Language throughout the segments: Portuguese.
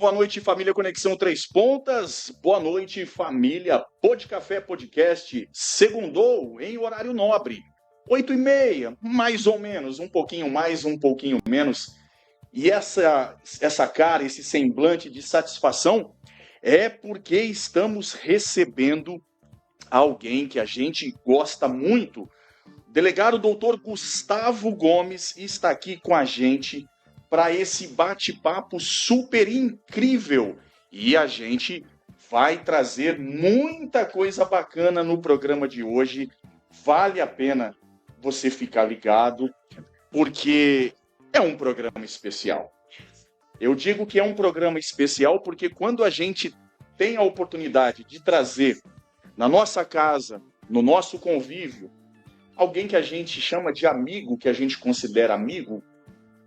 boa noite, família Conexão Três Pontas. Boa noite, família Pod Café Podcast. Segundou em horário nobre. 8h30, mais ou menos, um pouquinho mais, um pouquinho menos. E essa cara, esse semblante de satisfação é porque estamos recebendo alguém que a gente gosta muito. O delegado doutor Gustavo Gomes está aqui com a gente para esse bate-papo super incrível. E a gente vai trazer muita coisa bacana no programa de hoje. Vale a pena você ficar ligado, porque é um programa especial. Eu digo que é um programa especial porque quando a gente tem a oportunidade de trazer na nossa casa, no nosso convívio, alguém que a gente chama de amigo, que a gente considera amigo,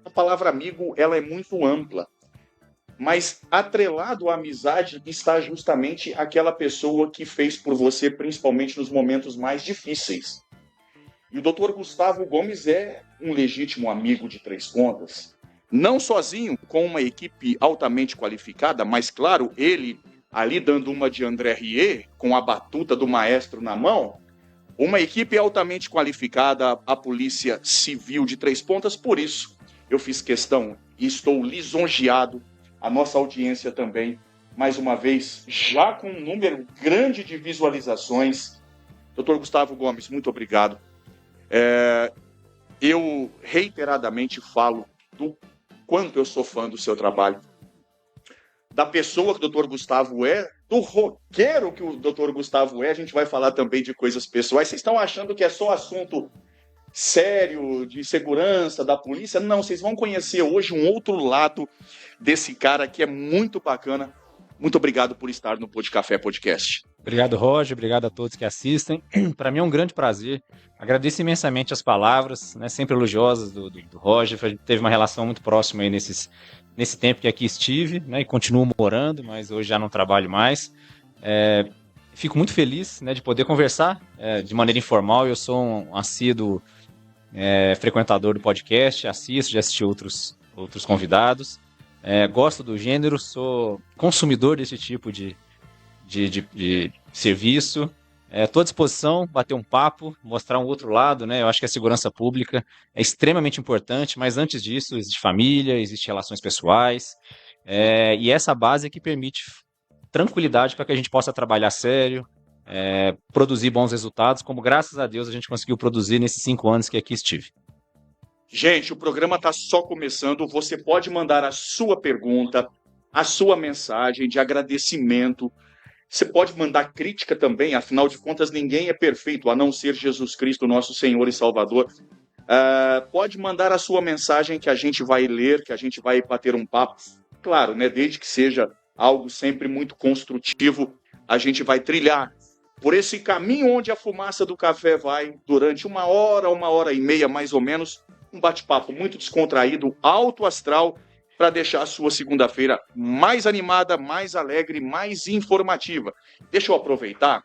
a palavra amigo ela é muito ampla, mas atrelado à amizade está justamente aquela pessoa que fez por você, principalmente nos momentos mais difíceis. E o Dr. Gustavo Gomes é um legítimo amigo de Três Pontas, não sozinho, com uma equipe altamente qualificada, mas claro, ele ali dando uma de André Rieu, com a batuta do maestro na mão, uma equipe altamente qualificada, a Polícia Civil de Três Pontas, por isso eu fiz questão e estou lisonjeado, a nossa audiência também, mais uma vez, já com um número grande de visualizações. Dr. Gustavo Gomes, muito obrigado. Eu reiteradamente falo do quanto eu sou fã do seu trabalho, da pessoa que o Dr. Gustavo é, do roqueiro que o Dr. Gustavo é. A gente vai falar também de coisas pessoais. Vocês estão achando que é só assunto sério, de segurança, da polícia? Não, vocês vão conhecer hoje um outro lado desse cara que é muito bacana. Muito obrigado por estar no Pod Café Podcast. Obrigado, Roger. Obrigado a todos que assistem. Para mim é um grande prazer. Agradeço imensamente as palavras, né, sempre elogiosas do Roger. A gente teve uma relação muito próxima aí nesse tempo que aqui estive, né, e continuo morando, mas hoje já não trabalho mais. Fico muito feliz, né, de poder conversar de maneira informal. Eu sou um assíduo frequentador do podcast, já assisti outros convidados. Gosto do gênero, sou consumidor desse tipo de serviço. Estou à disposição, bater um papo, mostrar um outro lado, né? Eu acho que a segurança pública é extremamente importante, mas antes disso existe família, existe relações pessoais, e essa base é que permite tranquilidade para que a gente possa trabalhar sério, produzir bons resultados, como graças a Deus a gente conseguiu produzir nesses 5 anos que aqui estive. Gente, o programa está só começando. Você pode mandar a sua pergunta, a sua mensagem de agradecimento. Você pode mandar crítica também, afinal de contas, ninguém é perfeito, a não ser Jesus Cristo, nosso Senhor e Salvador. Pode mandar a sua mensagem que a gente vai ler, que a gente vai bater um papo. Claro, né, desde que seja algo sempre muito construtivo, a gente vai trilhar por esse caminho onde a fumaça do café vai durante 1h, 1h30, mais ou menos, um bate-papo muito descontraído, alto astral, para deixar a sua segunda-feira mais animada, mais alegre, mais informativa. Deixa eu aproveitar,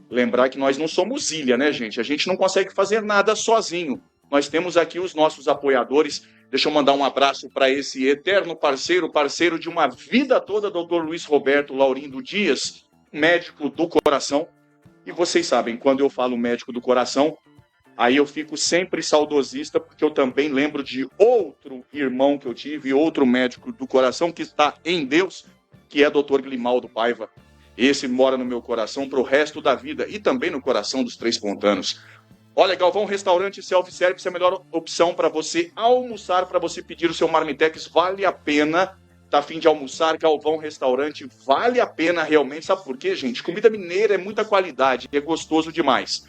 lembrar que nós não somos ilha, né, gente? A gente não consegue fazer nada sozinho. Nós temos aqui os nossos apoiadores. Deixa eu mandar um abraço para esse eterno parceiro de uma vida toda, Dr. Luiz Roberto Laurindo Dias, médico do coração. E vocês sabem, quando eu falo médico do coração, aí eu fico sempre saudosista, porque eu também lembro de outro irmão que eu tive, outro médico do coração que está em Deus, que é Dr. Glimaldo Paiva. Esse mora no meu coração para o resto da vida e também no coração dos Três Pontanos. Olha, Galvão Restaurante Self-Service é a melhor opção para você almoçar, para você pedir o seu marmitex. Vale a pena. Tá a fim de almoçar, Galvão Restaurante, vale a pena realmente. Sabe por quê, gente? Comida mineira é muita qualidade, é gostoso demais.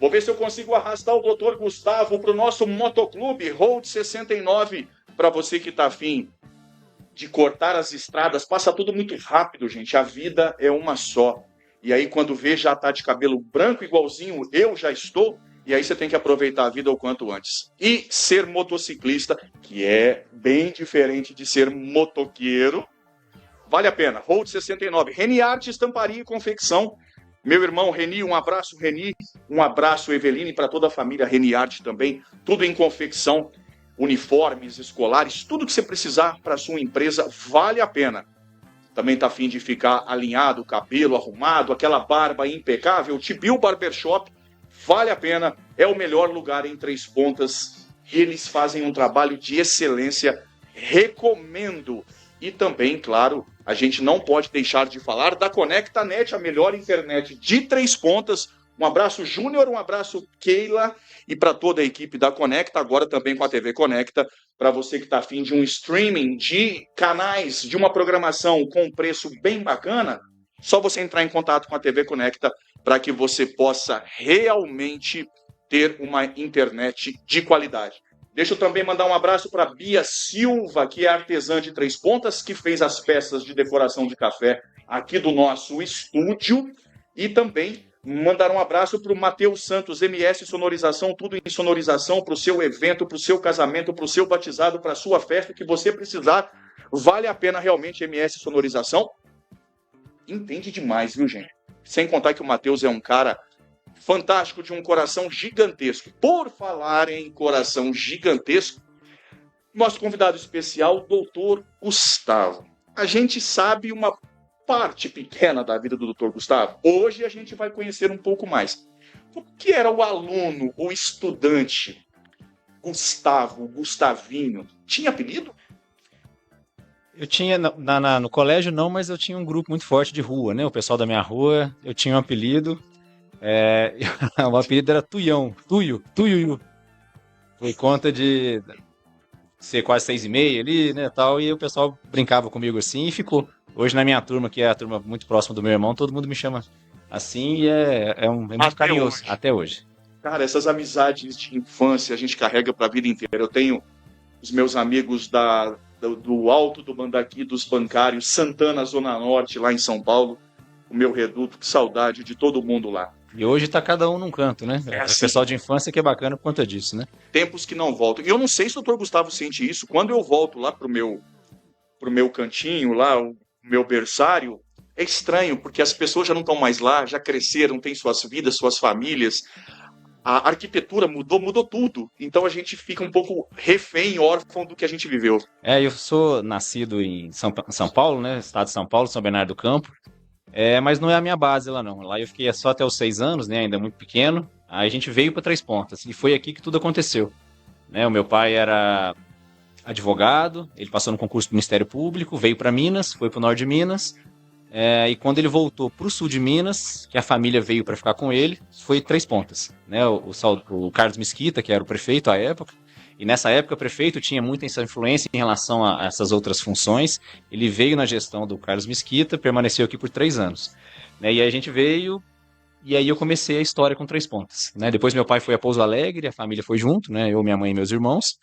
Vou ver se eu consigo arrastar o Dr. Gustavo para o nosso motoclube Road 69, para você que está afim de cortar as estradas. Passa tudo muito rápido, gente. A vida é uma só. E aí, quando vê, já está de cabelo branco, igualzinho eu já estou. E aí você tem que aproveitar a vida o quanto antes. E ser motociclista, que é bem diferente de ser motoqueiro, vale a pena. Road 69, Reni Arte, Estamparia e Confecção. Meu irmão Reni, um abraço, Reni. Um abraço, Eveline, para toda a família Reni Arte também. Tudo em confecção, uniformes escolares, tudo que você precisar para a sua empresa, vale a pena. também está afim de ficar alinhado, cabelo arrumado, aquela barba impecável, Tibil Barbershop, vale a pena, é o melhor lugar em Três Pontas. Eles fazem um trabalho de excelência, recomendo. E também, claro, a gente não pode deixar de falar da ConectaNet, a melhor internet de Três Pontas. Um abraço, Júnior, um abraço, Keila, e para toda a equipe da Conecta, agora também com a TV Conecta, para você que está afim de um streaming de canais, de uma programação com preço bem bacana, só você entrar em contato com a TV Conecta para que você possa realmente ter uma internet de qualidade. Deixa eu também mandar um abraço para Bia Silva, que é artesã de Três Pontas, que fez as peças de decoração de café aqui do nosso estúdio, e também mandar um abraço para o Matheus Santos, MS Sonorização, tudo em sonorização para o seu evento, para o seu casamento, para o seu batizado, para a sua festa, que você precisar. Vale a pena realmente, MS Sonorização. Entende demais, viu, gente? Sem contar que o Matheus é um cara fantástico, de um coração gigantesco. Por falar em coração gigantesco, nosso convidado especial, doutor Gustavo. A gente sabe uma parte pequena da vida do Dr. Gustavo. Hoje a gente vai conhecer um pouco mais. O que era o aluno, o estudante Gustavo, Gustavinho? Tinha apelido? Eu tinha, no colégio não, mas eu tinha um grupo muito forte de rua, né? O pessoal da minha rua, eu tinha um apelido. O apelido era Tuião, Tuiuiu. Foi conta de ser quase 6,5 ali, né, tal, e o pessoal brincava comigo assim e ficou. Hoje na minha turma, que é a turma muito próxima do meu irmão, todo mundo me chama assim e é muito carinhoso, até hoje. Cara, essas amizades de infância a gente carrega para a vida inteira. Eu tenho os meus amigos do Alto do Mandaqui, dos bancários, Santana, Zona Norte, lá em São Paulo, o meu reduto, que saudade de todo mundo lá. E hoje tá cada um num canto, né? Assim, o pessoal de infância que é bacana por conta disso, né? Tempos que não voltam. E eu não sei se o Dr. Gustavo sente isso. Quando eu volto lá pro meu cantinho, lá, o meu berçário, é estranho, porque as pessoas já não estão mais lá, já cresceram, têm suas vidas, suas famílias. A arquitetura mudou tudo. Então a gente fica um pouco refém, órfão do que a gente viveu. Eu sou nascido em São Paulo, né? Estado de São Paulo, São Bernardo do Campo. Mas não é a minha base lá não. Lá eu fiquei só até os 6 anos, né? Ainda muito pequeno. Aí a gente veio para Três Pontas e foi aqui que tudo aconteceu. Né? O meu pai era advogado, ele passou no concurso do Ministério Público, veio para Minas, foi para o norte de Minas. E quando ele voltou para o sul de Minas, que a família veio para ficar com ele, foi Três Pontas. Né? O Carlos Mesquita, que era o prefeito à época, e nessa época o prefeito tinha muita essa influência em relação a essas outras funções. Ele veio na gestão do Carlos Mesquita, permaneceu aqui por 3 anos. Né? E aí a gente veio, e aí eu comecei a história com Três Pontas. Né? Depois meu pai foi a Pouso Alegre, a família foi junto, né? Eu, minha mãe e meus irmãos.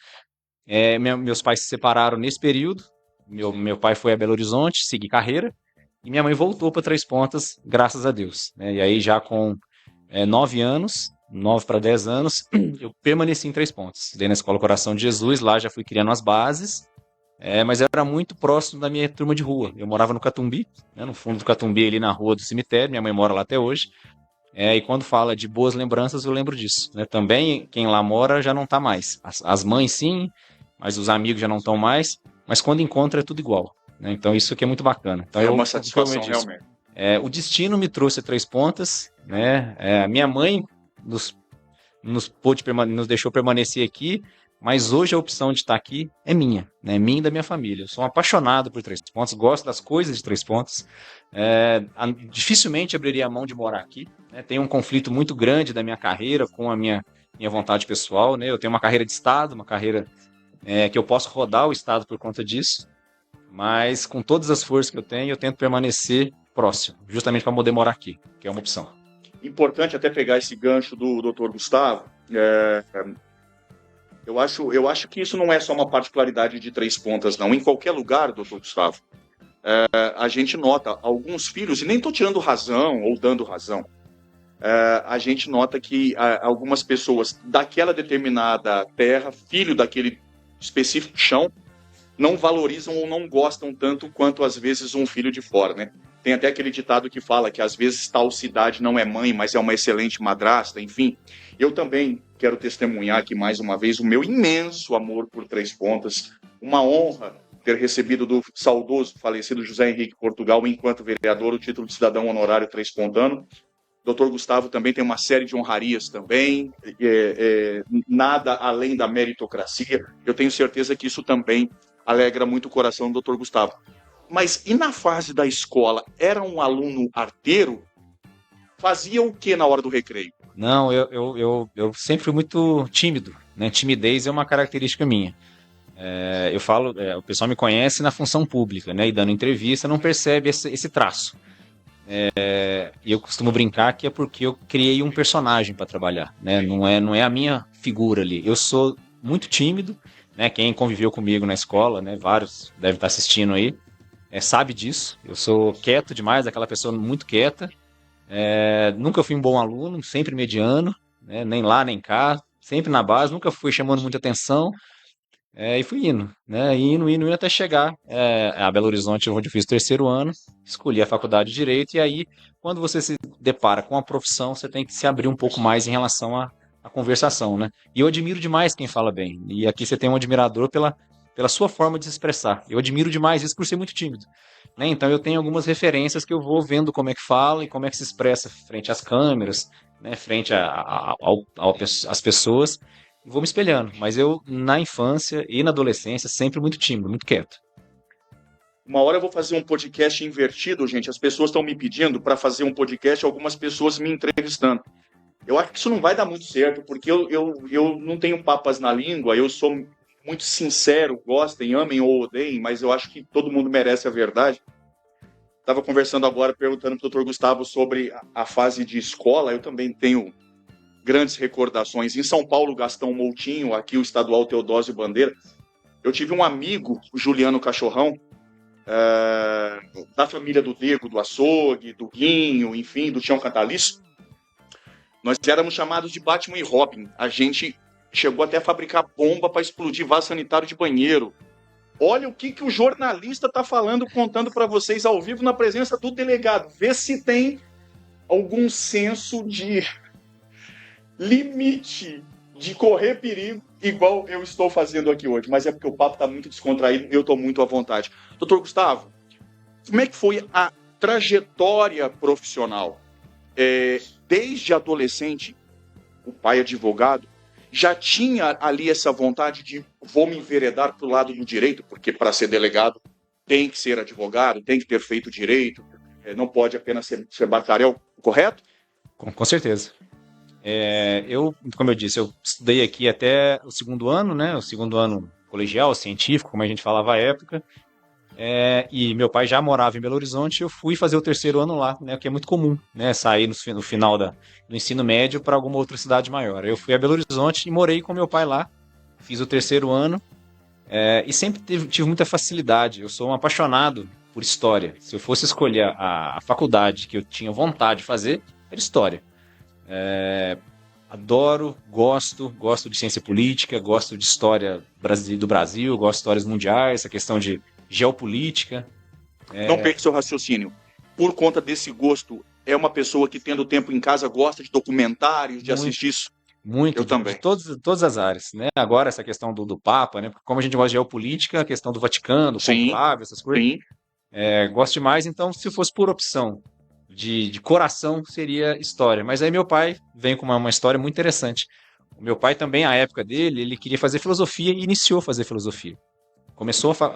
Meus pais se separaram nesse período. Meu pai foi a Belo Horizonte, seguir carreira. E minha mãe voltou para Três Pontas, graças a Deus. Né? E aí já com 9 anos, 9 para 10 anos, eu permaneci em Três Pontas. Dei na Escola Coração de Jesus, lá já fui criando as bases, mas eu era muito próximo da minha turma de rua. Eu morava no Catumbi, né, no fundo do Catumbi, ali na rua do cemitério, minha mãe mora lá até hoje. E quando fala de boas lembranças, eu lembro disso. Né? Também quem lá mora já não está mais. As mães sim, mas os amigos já não estão mais. Mas quando encontra é tudo igual. Né? Então isso aqui é muito bacana. Então, uma satisfação realmente. O destino me trouxe a Três Pontas. Né? A minha mãe nos deixou permanecer aqui, mas hoje a opção de estar aqui é minha, né? Minha e da minha família. Eu sou um apaixonado por Três Pontas, gosto das coisas de Três Pontas. Dificilmente abriria a mão de morar aqui. Né? Tem um conflito muito grande da minha carreira com a minha vontade pessoal. Né? Eu tenho uma carreira de Estado, uma carreira que eu posso rodar o Estado por conta disso, mas com todas as forças que eu tenho, eu tento permanecer próximo, justamente para poder morar aqui, que é uma opção. Importante até pegar esse gancho do Dr. Gustavo. Eu acho que isso não é só uma particularidade de Três Pontas, não. Em qualquer lugar, Dr. Gustavo, a gente nota alguns filhos, e nem estou tirando razão ou dando razão, a gente nota que algumas pessoas daquela determinada terra, filho daquele específico chão, não valorizam ou não gostam tanto quanto, às vezes, um filho de fora, né? Tem até aquele ditado que fala que, às vezes, tal cidade não é mãe, mas é uma excelente madrasta, enfim. Eu também quero testemunhar aqui, mais uma vez, o meu imenso amor por Três Pontas. Uma honra ter recebido do saudoso, falecido José Henrique Portugal, enquanto vereador, o título de cidadão honorário transpontano. Dr. Gustavo também tem uma série de honrarias também, nada além da meritocracia. Eu tenho certeza que isso também alegra muito o coração do Dr. Gustavo. Mas e na fase da escola? Era um aluno arteiro? Fazia o que na hora do recreio? Não, eu sempre fui muito tímido, né? Timidez é uma característica minha. Eu falo, o pessoal me conhece na função pública, né? E dando entrevista não percebe esse traço. E eu costumo brincar que é porque eu criei um personagem para trabalhar, né? Não é a minha figura ali. Eu sou muito tímido, né? Quem conviveu comigo na escola, né? Vários devem estar assistindo aí, sabe disso. Eu sou quieto demais, aquela pessoa muito quieta. Nunca fui um bom aluno, sempre mediano, né? Nem lá nem cá, sempre na base, nunca fui chamando muita atenção. E fui indo, né? Indo até chegar a Belo Horizonte, onde eu fiz o terceiro ano, escolhi a faculdade de Direito, e aí, quando você se depara com a profissão, você tem que se abrir um pouco mais em relação à conversação, né? E eu admiro demais quem fala bem, e aqui você tem um admirador pela sua forma de se expressar. Eu admiro demais isso por ser muito tímido, né? Então eu tenho algumas referências que eu vou vendo como é que fala e como é que se expressa frente às câmeras, né? Frente às pessoas, e vou me espelhando, mas eu, na infância e na adolescência, sempre muito tímido, muito quieto. Uma hora eu vou fazer um podcast invertido, gente. As pessoas estão me pedindo para fazer um podcast, algumas pessoas me entrevistando. Eu acho que isso não vai dar muito certo, porque eu não tenho papas na língua, eu sou muito sincero, gostem, amem ou odeiem, mas eu acho que todo mundo merece a verdade. Estava conversando agora, perguntando para o Dr. Gustavo sobre a fase de escola. Eu também tenho grandes recordações. Em São Paulo, Gastão Moutinho, aqui o estadual Teodósio Bandeira. Eu tive um amigo, o Juliano Cachorrão, da família do Dego, do Açougue, do Guinho, enfim, do Tião Cantaliço. Nós éramos chamados de Batman e Robin. A gente chegou até a fabricar bomba para explodir vaso sanitário de banheiro. Olha o que o jornalista está falando, contando para vocês ao vivo na presença do delegado. Vê se tem algum senso de limite de correr perigo, igual eu estou fazendo aqui hoje. Mas é porque o papo está muito descontraído e eu estou muito à vontade. Doutor Gustavo, como é que foi a trajetória profissional? Desde adolescente, o pai advogado, já tinha ali essa vontade de vou me enveredar para o lado do direito, porque para ser delegado tem que ser advogado, tem que ter feito direito, não pode apenas ser bacharel, correto? Com certeza. Como eu disse, eu estudei aqui até o segundo ano, né? O segundo ano colegial, científico, como a gente falava à época. E meu pai já morava em Belo Horizonte, eu fui fazer o terceiro ano lá, né? O que é muito comum, né? Sair no final do ensino médio para alguma outra cidade maior. Eu fui a Belo Horizonte e morei com meu pai lá. Fiz o terceiro ano e sempre tive muita facilidade. Eu sou um apaixonado por história. Se eu fosse escolher a faculdade que eu tinha vontade de fazer, era história. Adoro, gosto de ciência política, gosto de história do Brasil, gosto de histórias mundiais, a questão de geopolítica. Não perca seu raciocínio. Por conta desse gosto, é uma pessoa que, tendo tempo em casa, gosta de documentários, de assistir isso? Muito, eu também. De todas as áreas, né? Agora, essa questão do Papa, né? Como a gente gosta de geopolítica, a questão do Vaticano, do conclave, essas coisas. Sim. Gosto demais, então, se fosse por opção de coração, seria história. Mas aí meu pai vem com uma história muito interessante. O meu pai também, à época dele, ele queria fazer filosofia e iniciou a fazer filosofia.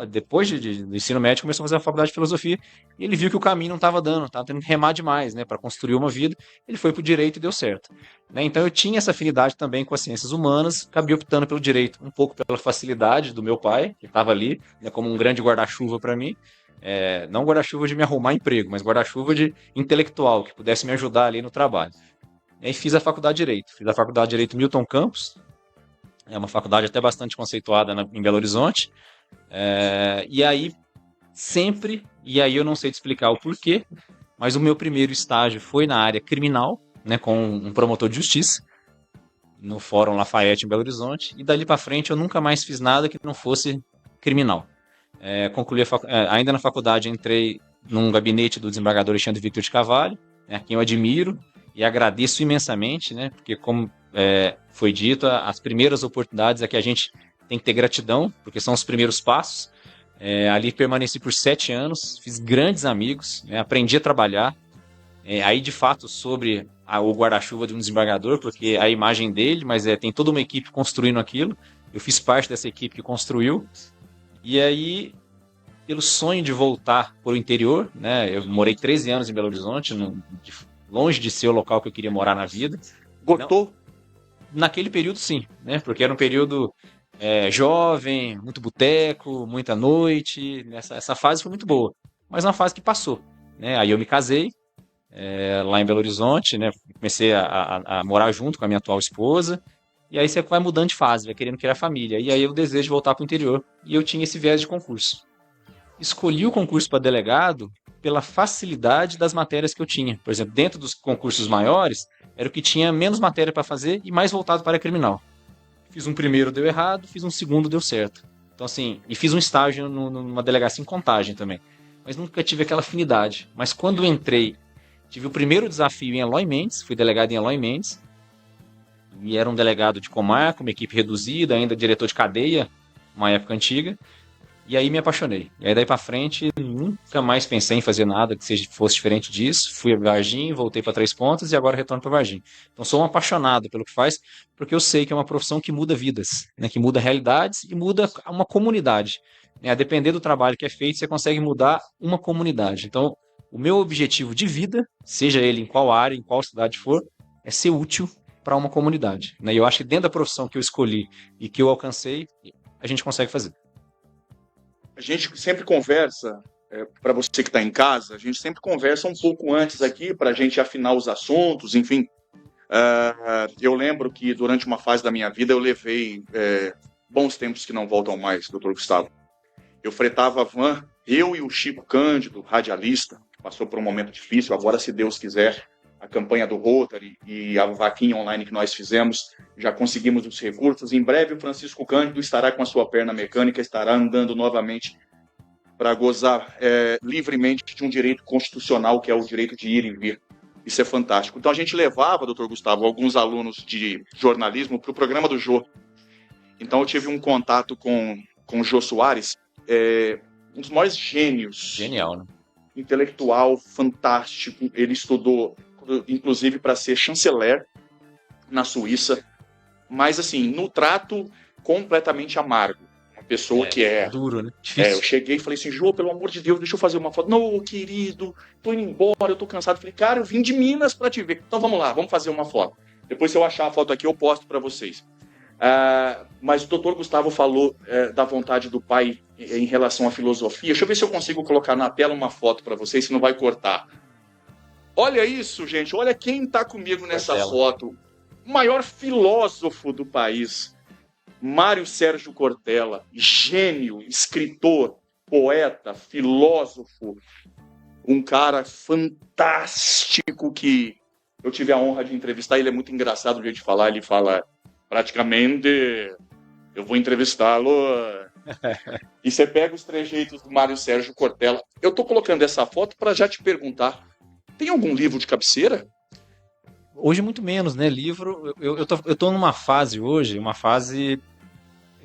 Depois do ensino médio, começou a fazer a faculdade de filosofia e ele viu que o caminho não estava dando, estava tendo que remar demais, né, para construir uma vida. Ele foi para o direito e deu certo, né? Então eu tinha essa afinidade também com as ciências humanas, acabei optando pelo direito, um pouco pela facilidade do meu pai, que estava ali, né, como um grande guarda-chuva para mim. Não guarda-chuva de me arrumar emprego, mas guarda-chuva de intelectual, que pudesse me ajudar ali no trabalho. E aí fiz a faculdade de Direito. Fiz a faculdade de Direito Milton Campos, é uma faculdade até bastante conceituada em Belo Horizonte. E aí eu não sei te explicar o porquê, mas o meu primeiro estágio foi na área criminal, né, com um promotor de justiça, no Fórum Lafayette em Belo Horizonte, e dali para frente eu nunca mais fiz nada que não fosse criminal. Concluí ainda na faculdade, entrei num gabinete do desembargador Alexandre Victor de Carvalho, né, a quem eu admiro e agradeço imensamente, né, porque como foi dito, as primeiras oportunidades é que a gente tem que ter gratidão, porque são os primeiros passos. Ali permaneci por 7 anos, fiz grandes amigos, né, aprendi a trabalhar. Aí, de fato, sobre o guarda-chuva de um desembargador, porque a imagem dele, mas tem toda uma equipe construindo aquilo. Eu fiz parte dessa equipe que construiu. E aí, pelo sonho de voltar para o interior, né, eu morei 13 anos em Belo Horizonte, longe de ser o local que eu queria morar na vida. Gostou? Naquele período, sim, né, porque era um período jovem, muito boteco, muita noite. Essa fase foi muito boa, mas uma fase que passou. Né? Aí eu me casei, lá em Belo Horizonte, né? Comecei a morar junto com a minha atual esposa. E aí você vai mudando de fase, vai querendo criar família. E aí eu desejo voltar para o interior. E eu tinha esse viés de concurso. Escolhi o concurso para delegado pela facilidade das matérias que eu tinha. Por exemplo, dentro dos concursos maiores, era o que tinha menos matéria para fazer e mais voltado para a área criminal. Fiz um primeiro, deu errado, fiz um segundo, deu certo. Então, assim, e fiz um estágio numa delegacia em Contagem também. Mas nunca tive aquela afinidade. Mas quando entrei, tive o primeiro desafio em Eloy Mendes, fui delegado em Eloy Mendes, e era um delegado de comarca, uma equipe reduzida, ainda diretor de cadeia, uma época antiga, e aí me apaixonei. E aí daí pra frente, nunca mais pensei em fazer nada que fosse diferente disso. Fui a Varginha, voltei para Três Pontas e agora retorno para Varginha. Então sou um apaixonado pelo que faz, porque eu sei que é uma profissão que muda vidas, né, que muda realidades e muda uma comunidade. A depender do trabalho que é feito, você consegue mudar uma comunidade. Então, o meu objetivo de vida, seja ele em qual área, em qual cidade for, é ser útil para uma comunidade. Né? E eu acho que dentro da profissão que eu escolhi e que eu alcancei, a gente consegue fazer. A gente sempre conversa, para você que está em casa, a gente sempre conversa um pouco antes aqui para a gente afinar os assuntos, enfim. Eu lembro que durante uma fase da minha vida eu levei bons tempos que não voltam mais, doutor Gustavo. Eu fretava van, eu e o Chico Cândido, radialista, que passou por um momento difícil, agora, se Deus quiser, a campanha do Rotary e a vaquinha online que nós fizemos, já conseguimos os recursos. Em breve o Francisco Cândido estará com a sua perna mecânica, estará andando novamente para gozar livremente de um direito constitucional, que é o direito de ir e vir. Isso é fantástico. Então a gente levava, doutor Gustavo, alguns alunos de jornalismo para o programa do Jô. Então eu tive um contato com o Jô Soares, um dos maiores gênios. Genial, né? Intelectual, fantástico. Ele estudou, inclusive, para ser chanceler na Suíça, mas assim, no trato completamente amargo. Uma pessoa que duro, né? Difícil. Eu cheguei e falei assim: Jô, pelo amor de Deus, deixa eu fazer uma foto. Não, querido, tô indo embora, eu tô cansado. Falei: cara, eu vim de Minas para te ver. Então vamos lá, vamos fazer uma foto. Depois, se eu achar a foto aqui, eu posto para vocês. Mas o doutor Gustavo falou da vontade do pai em relação à filosofia. Deixa eu ver se eu consigo colocar na tela uma foto para vocês, se não vai cortar. Olha isso, gente. Olha quem está comigo nessa foto. O maior filósofo do país, Mário Sérgio Cortella. Gênio, escritor, poeta, filósofo. Um cara fantástico que eu tive a honra de entrevistar. Ele é muito engraçado o jeito de falar. Ele fala: praticamente, eu vou entrevistá-lo. E você pega os trejeitos do Mário Sérgio Cortella. Eu tô colocando essa foto para já te perguntar: tem algum livro de cabeceira? Hoje muito menos, né? Livro, eu tô numa fase hoje, uma fase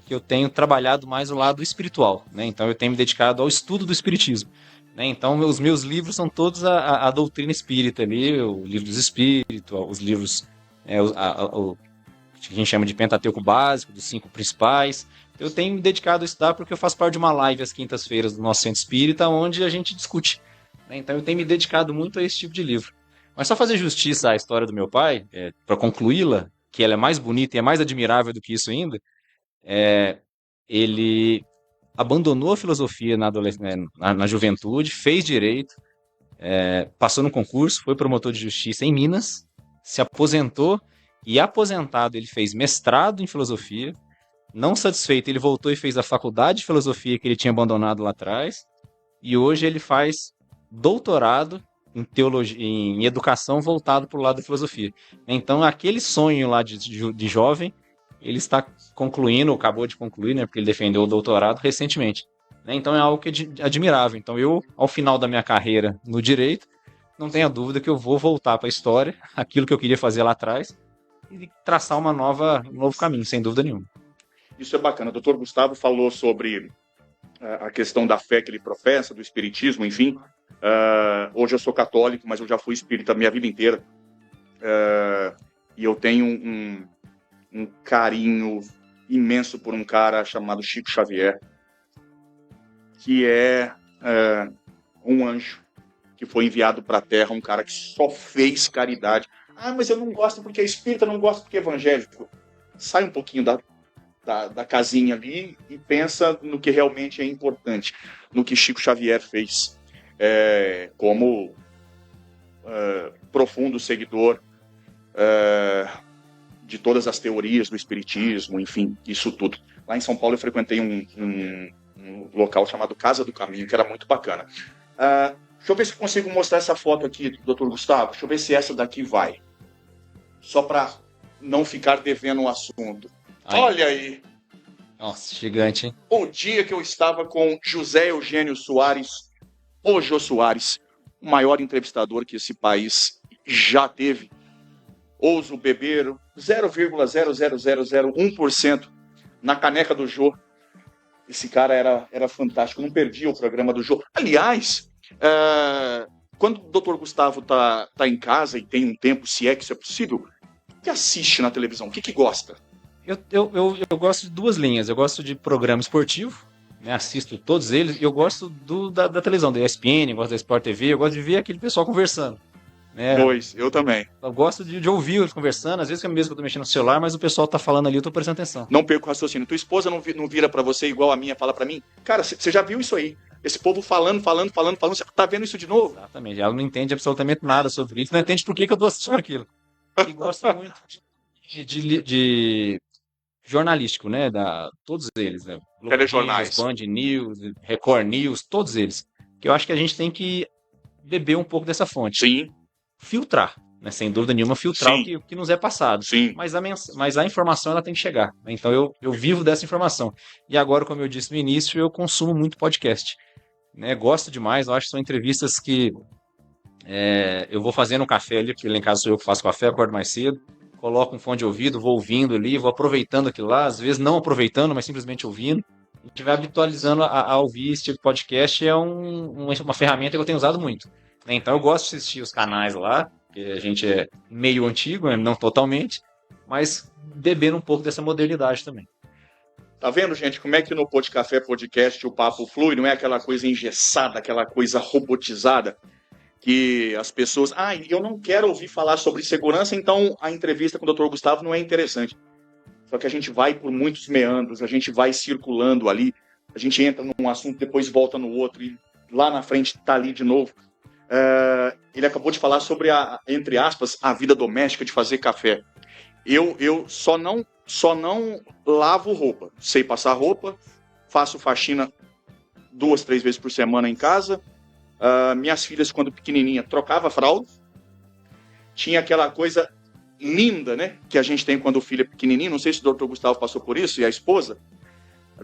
que eu tenho trabalhado mais o lado espiritual, né? Então eu tenho me dedicado ao estudo do espiritismo. Né? Então os meus livros são todos a doutrina espírita ali, o livro dos espíritos, os livros... que a gente chama de Pentateuco básico, dos 5 principais. Eu tenho me dedicado a estudar porque eu faço parte de uma live às quintas-feiras do nosso Centro Espírita, onde a gente discute. Né? Então eu tenho me dedicado muito a esse tipo de livro. Mas só fazer justiça à história do meu pai, para concluí-la, que ela é mais bonita e é mais admirável do que isso ainda, ele abandonou a filosofia na juventude, fez direito, passou no concurso, foi promotor de justiça em Minas, se aposentou. E aposentado, ele fez mestrado em filosofia. Não satisfeito, ele voltou e fez a faculdade de filosofia que ele tinha abandonado lá atrás. E hoje ele faz doutorado em teologia, em educação voltado para o lado da filosofia. Então, aquele sonho lá de jovem, ele está concluindo, ou acabou de concluir, né, porque ele defendeu o doutorado recentemente. Então, é algo que é admirável. Então, eu, ao final da minha carreira no direito, não tenha dúvida que eu vou voltar para a história, aquilo que eu queria fazer lá atrás, e traçar um novo caminho, sem dúvida nenhuma. Isso é bacana. O doutor Gustavo falou sobre a questão da fé que ele professa, do espiritismo, enfim. Hoje eu sou católico, mas eu já fui espírita a minha vida inteira. E eu tenho um carinho imenso por um cara chamado Chico Xavier, que é um anjo que foi enviado para a Terra, um cara que só fez caridade. Mas eu não gosto porque é espírita, não gosto porque é evangélico. Sai um pouquinho da casinha ali e pensa no que realmente é importante, no que Chico Xavier fez, como profundo seguidor de todas as teorias do espiritismo, enfim, isso tudo. Lá em São Paulo eu frequentei um local chamado Casa do Caminho, que era muito bacana. Deixa eu ver se eu consigo mostrar essa foto aqui, doutor Gustavo. Deixa eu ver se essa daqui vai. Só para não ficar devendo o assunto. Olha aí. Nossa, gigante, hein? O dia que eu estava com José Eugênio Soares, o Jô Soares, o maior entrevistador que esse país já teve. Ouso beber 0,00001% na caneca do Jô. Esse cara era fantástico, não perdia o programa do Jô. Aliás, quando o doutor Gustavo tá em casa e tem um tempo, se é que isso é possível, o que assiste na televisão? O que gosta? Eu gosto de duas linhas. Eu gosto de programa esportivo, né, assisto todos eles, e eu gosto da televisão, da ESPN, gosto da Sport TV, eu gosto de ver aquele pessoal conversando. Né? Pois, eu também. Eu gosto de ouvir eles conversando, às vezes que é mesmo que eu tô mexendo no celular, mas o pessoal tá falando ali, eu tô prestando atenção. Não perco o raciocínio. Tua esposa não vira pra você igual a minha, fala pra mim? Cara, você já viu isso aí? Esse povo falando, você tá vendo isso de novo? Exatamente, ela não entende absolutamente nada sobre isso, não entende por que eu tô assistindo aquilo. E gosto muito de jornalístico, né? Todos eles, né? Telejornais. Band News, Record News, todos eles. Que eu acho que a gente tem que beber um pouco dessa fonte. Sim. Filtrar, né? Sem dúvida nenhuma, filtrar o que nos é passado. Sim. Mas a informação ela tem que chegar. Né? Então eu vivo dessa informação. E agora, como eu disse no início, eu consumo muito podcast. Né? Gosto demais, eu acho que são entrevistas que eu vou fazendo um café ali, porque lá em casa sou eu que faço café, acordo mais cedo. Coloco um fone de ouvido, vou ouvindo ali, vou aproveitando aquilo lá, às vezes não aproveitando, mas simplesmente ouvindo. A gente vai habitualizando a ouvir esse tipo de podcast, é uma ferramenta que eu tenho usado muito. Então eu gosto de assistir os canais lá, que a gente é meio antigo, não totalmente, mas bebendo um pouco dessa modernidade também. Tá vendo, gente, como é que no Pod Café Podcast o papo flui, não é aquela coisa engessada, aquela coisa robotizada? Que as pessoas... eu não quero ouvir falar sobre segurança, então a entrevista com o Dr. Gustavo não é interessante. Só que a gente vai por muitos meandros, a gente vai circulando ali, a gente entra num assunto, depois volta no outro, e lá na frente tá ali de novo. Ele acabou de falar sobre entre aspas, a vida doméstica de fazer café. Eu só não lavo roupa. Sei passar roupa, faço faxina 2, 3 vezes por semana em casa. Minhas filhas, quando pequenininha, trocava fralda. Tinha aquela coisa linda, né? Que a gente tem quando o filho é pequenininho. Não sei se o doutor Gustavo passou por isso, e a esposa.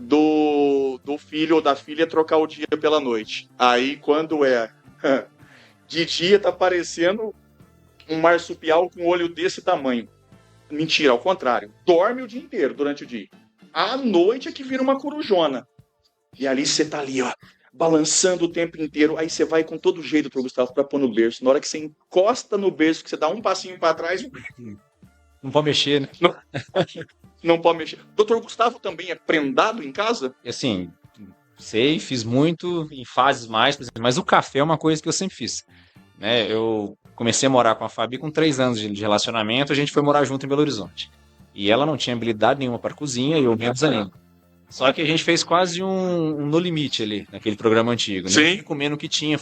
Do filho ou da filha trocar o dia pela noite. Aí, quando de dia, tá parecendo um marsupial com um olho desse tamanho. Mentira, ao contrário. Dorme o dia inteiro, durante o dia. À noite é que vira uma corujona. E ali você tá ali, ó, balançando o tempo inteiro, aí você vai com todo jeito, doutor Gustavo, pra pôr no berço. Na hora que você encosta no berço, que você dá um passinho pra trás... Não pode mexer, né? Não pode mexer. Doutor Gustavo também é prendado em casa? Assim, fiz muito, em fases mais, por exemplo, mas o café é uma coisa que eu sempre fiz. Né? Eu comecei a morar com a Fabi com 3 anos de relacionamento, a gente foi morar junto em Belo Horizonte. E ela não tinha habilidade nenhuma para cozinha, e eu menos ainda. Só que a gente fez quase um no limite ali, naquele programa antigo. Né? Sim. Foi comendo o que tinha,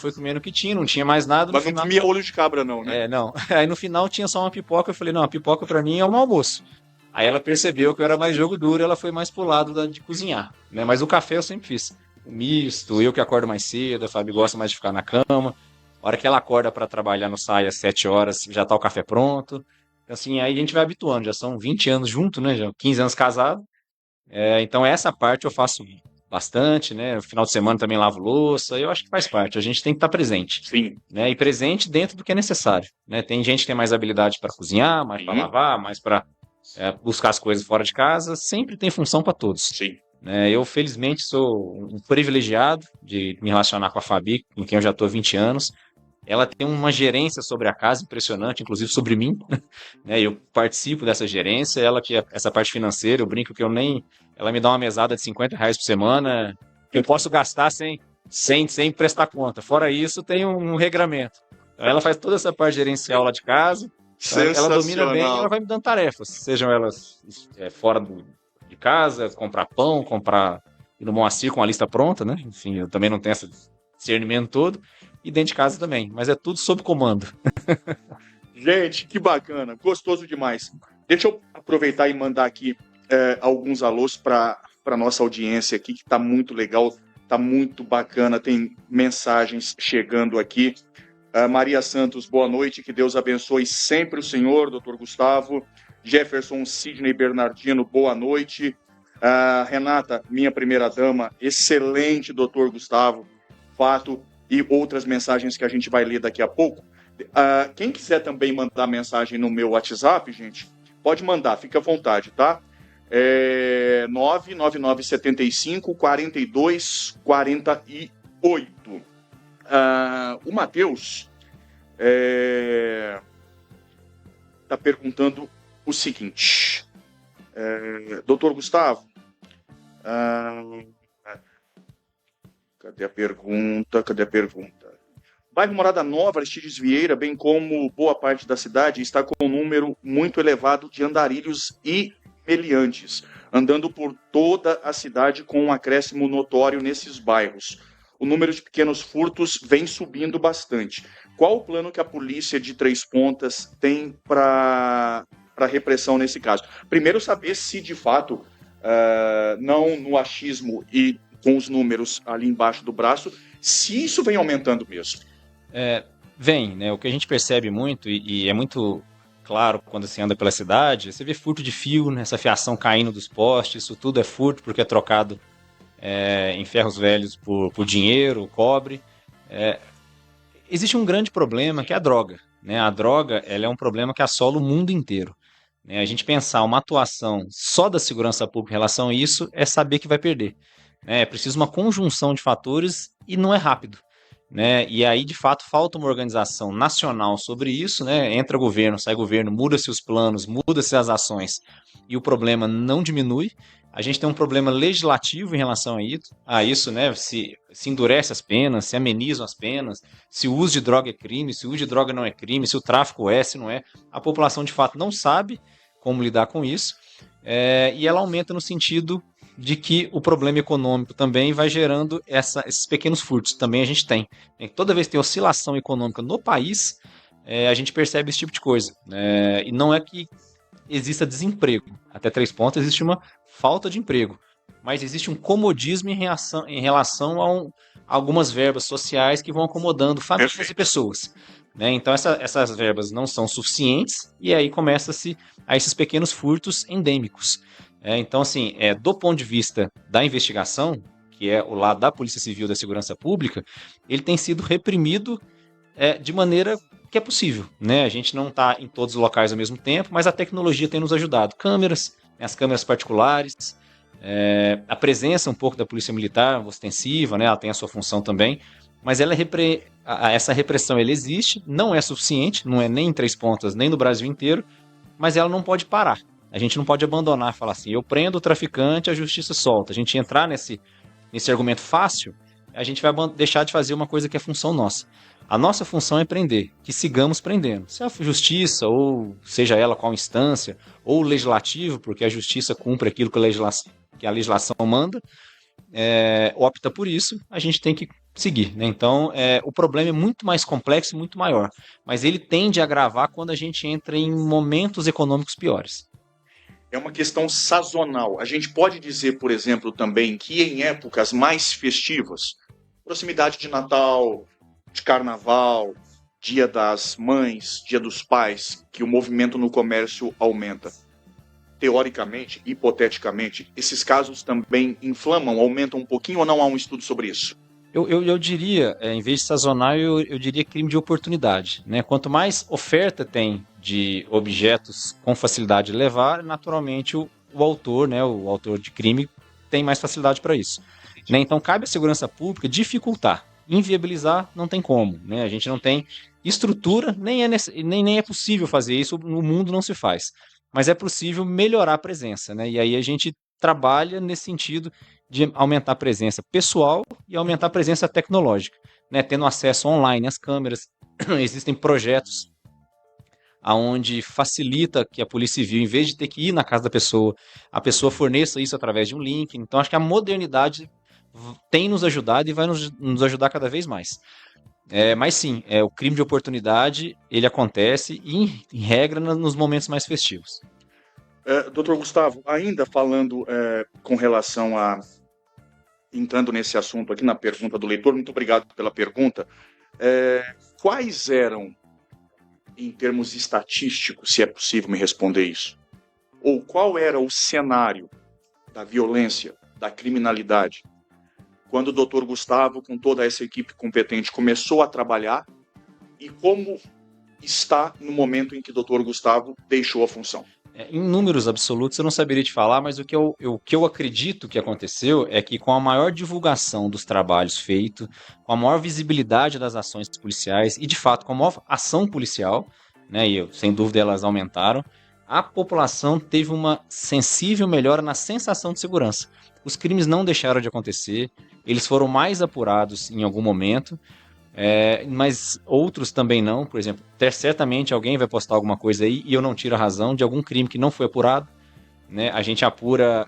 não tinha mais nada. Mas não comia olho de cabra não, né? Não. Aí no final tinha só uma pipoca, eu falei, não, a pipoca pra mim é um almoço. Aí ela percebeu que eu era mais jogo duro, ela foi mais pro lado de cozinhar. Né? Mas o café eu sempre fiz. O misto, eu que acordo mais cedo, a Fabi gosta mais de ficar na cama. A hora que ela acorda para trabalhar no SAI às 7 horas, já tá o café pronto. Assim, aí a gente vai habituando, já são 20 anos junto, né? Já 15 anos casado. Então essa parte eu faço bastante, né? No final de semana também lavo louça, eu acho que faz parte. A gente tem que estar presente. Sim. Né? E presente dentro do que é necessário. Né? Tem gente que tem mais habilidade para cozinhar, mais para lavar, mais para buscar as coisas fora de casa. Sempre tem função para todos. Sim. né? Eu, felizmente, sou um privilegiado de me relacionar com a Fabi, com quem eu já estou há 20 anos. Ela tem uma gerência sobre a casa impressionante, inclusive sobre mim, né? Eu participo dessa gerência, ela que é essa parte financeira, eu brinco que eu nem... Ela me dá uma mesada de R$ 50 por semana, que eu posso gastar sem prestar conta. Fora isso, tem um regramento. Então, ela faz toda essa parte gerencial lá de casa, então, ela domina bem e ela vai me dando tarefas, sejam elas fora de casa, comprar pão, ir no Moacir com a lista pronta, né? Enfim, eu também não tenho esse discernimento todo, e dentro de casa também, mas é tudo sob comando. Gente, que bacana, gostoso demais. Deixa eu aproveitar e mandar aqui alguns alôs para a nossa audiência aqui, que está muito legal, está muito bacana, tem mensagens chegando aqui. Maria Santos, boa noite, que Deus abençoe sempre o senhor, doutor Gustavo. Jefferson Sidney Bernardino, boa noite. Renata, minha primeira dama, excelente, doutor Gustavo. Fato, e outras mensagens que a gente vai ler daqui a pouco. Quem quiser também mandar mensagem no meu WhatsApp, gente, pode mandar, fica à vontade, tá? 99975 4248. O Matheus está perguntando o seguinte, doutor Gustavo, cadê a pergunta? Bairro Morada Nova, Aristides Vieira, bem como boa parte da cidade, está com um número muito elevado de andarilhos e meliantes, andando por toda a cidade com um acréscimo notório nesses bairros. O número de pequenos furtos vem subindo bastante. Qual o plano que a polícia de Três Pontas tem para repressão nesse caso? Primeiro, saber se de fato, não no achismo e com os números ali embaixo do braço, se isso vem aumentando mesmo. Vem, né? O que a gente percebe muito, e é muito claro quando você anda pela cidade, você vê furto de fio, né? Essa fiação caindo dos postes, isso tudo é furto porque é trocado em ferros velhos por dinheiro, cobre. Existe um grande problema que é a droga, né? A droga, ela é um problema que assola o mundo inteiro, né? A gente pensar uma atuação só da segurança pública em relação a isso é saber que vai perder, né? É preciso uma conjunção de fatores e não é rápido, né? E aí, de fato, falta uma organização nacional sobre isso, né? Entra governo, sai governo, muda-se os planos, muda-se as ações e o problema não diminui. A gente tem um problema legislativo em relação a isso, né? Se endurece as penas, se amenizam as penas, se o uso de droga é crime, se o uso de droga não é crime, se o tráfico se não é. A população, de fato, não sabe como lidar com isso, e ela aumenta no sentido de que o problema econômico também vai gerando esses pequenos furtos. Também a gente tem. Toda vez que tem oscilação econômica no país, a gente percebe esse tipo de coisa. E não é que exista desemprego. Até Três Pontas existe uma falta de emprego. Mas existe um comodismo em relação a algumas verbas sociais que vão acomodando famílias e pessoas, né? Então essas verbas não são suficientes e aí começa-se a esses pequenos furtos endêmicos. Então, assim, do ponto de vista da investigação, que é o lado da Polícia Civil e da Segurança Pública, ele tem sido reprimido de maneira que é possível, né? A gente não está em todos os locais ao mesmo tempo, mas a tecnologia tem nos ajudado. Câmeras, as câmeras particulares, a presença um pouco da Polícia Militar ostensiva, né? Ela tem a sua função também, mas essa repressão ela existe, não é suficiente, não é nem em Três Pontas, nem no Brasil inteiro, mas ela não pode parar. A gente não pode abandonar e falar assim, eu prendo o traficante, a justiça solta. A gente entrar nesse argumento fácil, a gente vai deixar de fazer uma coisa que é função nossa. A nossa função é prender, que sigamos prendendo. Se a justiça, ou seja ela qual instância, ou o legislativo, porque a justiça cumpre aquilo que a legislação manda, opta por isso, a gente tem que seguir, né? Então, o problema é muito mais complexo e muito maior, mas ele tende a agravar quando a gente entra em momentos econômicos piores. É uma questão sazonal. A gente pode dizer, por exemplo, também que em épocas mais festivas, proximidade de Natal, de Carnaval, Dia das Mães, Dia dos Pais, que o movimento no comércio aumenta. Teoricamente, hipoteticamente, esses casos também inflamam, aumentam um pouquinho ou não há um estudo sobre isso? Eu diria, em vez de sazonal, eu diria crime de oportunidade, né? Quanto mais oferta tem de objetos com facilidade de levar, naturalmente o autor, né, o autor de crime tem mais facilidade para isso. Né? Então, cabe à segurança pública dificultar. Inviabilizar não tem como. Né? A gente não tem estrutura, nem é possível fazer isso, no mundo não se faz. Mas é possível melhorar a presença. Né? E aí a gente trabalha nesse sentido de aumentar a presença pessoal e aumentar a presença tecnológica. Né? Tendo acesso online às câmeras, existem projetos onde facilita que a Polícia Civil, em vez de ter que ir na casa da pessoa, a pessoa forneça isso através de um link. Então, acho que a modernidade tem nos ajudado e vai nos ajudar cada vez mais. Mas sim, o crime de oportunidade, ele acontece e, em regra, nos momentos mais festivos. Doutor Gustavo, ainda falando com relação a... Entrando nesse assunto aqui na pergunta do leitor, muito obrigado pela pergunta. Quais eram, em termos estatísticos, se é possível me responder isso, ou qual era o cenário da violência, da criminalidade, quando o doutor Gustavo, com toda essa equipe competente, começou a trabalhar, e como está no momento em que o doutor Gustavo deixou a função? Em números absolutos eu não saberia te falar, mas o que eu acredito que aconteceu é que com a maior divulgação dos trabalhos feitos, com a maior visibilidade das ações policiais e, de fato, com a maior ação policial, né, e sem dúvida elas aumentaram, a população teve uma sensível melhora na sensação de segurança. Os crimes não deixaram de acontecer, eles foram mais apurados em algum momento, mas outros também não. Por exemplo, certamente alguém vai postar alguma coisa aí e eu não tiro a razão de algum crime que não foi apurado. Né? A gente apura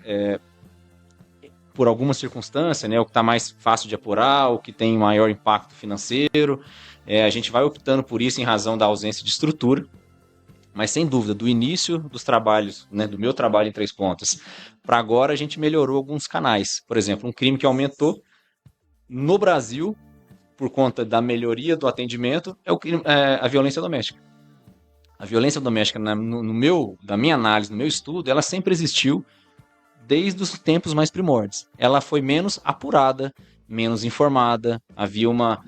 por alguma circunstância, né? O que está mais fácil de apurar, o que tem maior impacto financeiro. A gente vai optando por isso em razão da ausência de estrutura. Mas, sem dúvida, do início dos trabalhos, né, do meu trabalho em Três Pontas, para agora a gente melhorou alguns canais. Por exemplo, um crime que aumentou no Brasil, por conta da melhoria do atendimento, a violência doméstica. A violência doméstica, na minha análise, no meu estudo, ela sempre existiu desde os tempos mais primórdios. Ela foi menos apurada, menos informada, havia uma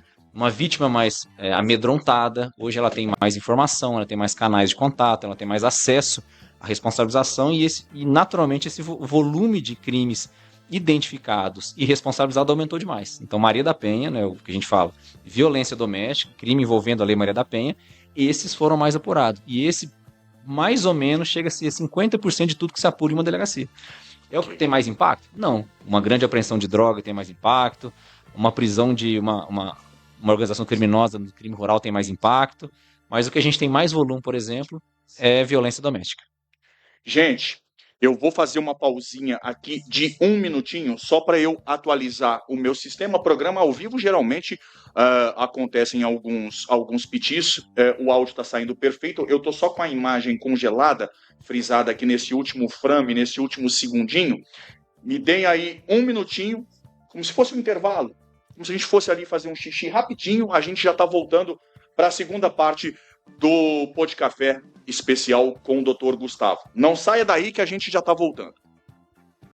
vítima mais amedrontada. Hoje ela tem mais informação, ela tem mais canais de contato, ela tem mais acesso à responsabilização e naturalmente, esse volume de crimes identificados e responsabilizados aumentou demais. Então, Maria da Penha, né, o que a gente fala, violência doméstica, crime envolvendo a Lei Maria da Penha, esses foram mais apurados. E esse, mais ou menos, chega a ser 50% de tudo que se apura em uma delegacia. É o que tem mais impacto? Não. Uma grande apreensão de droga tem mais impacto, uma prisão de uma organização criminosa no crime rural tem mais impacto, mas o que a gente tem mais volume, por exemplo, é violência doméstica. Gente, eu vou fazer uma pausinha aqui de 1 minutinho, só para eu atualizar o meu sistema. Programa ao vivo geralmente acontecem alguns pitis, o áudio está saindo perfeito, eu estou só com a imagem congelada, frisada aqui nesse último frame, nesse último segundinho. Me deem aí 1 minutinho, como se fosse um intervalo, como se a gente fosse ali fazer um xixi rapidinho, a gente já está voltando para a segunda parte do Pod Café especial com o Dr. Gustavo. Não saia daí que a gente já está voltando.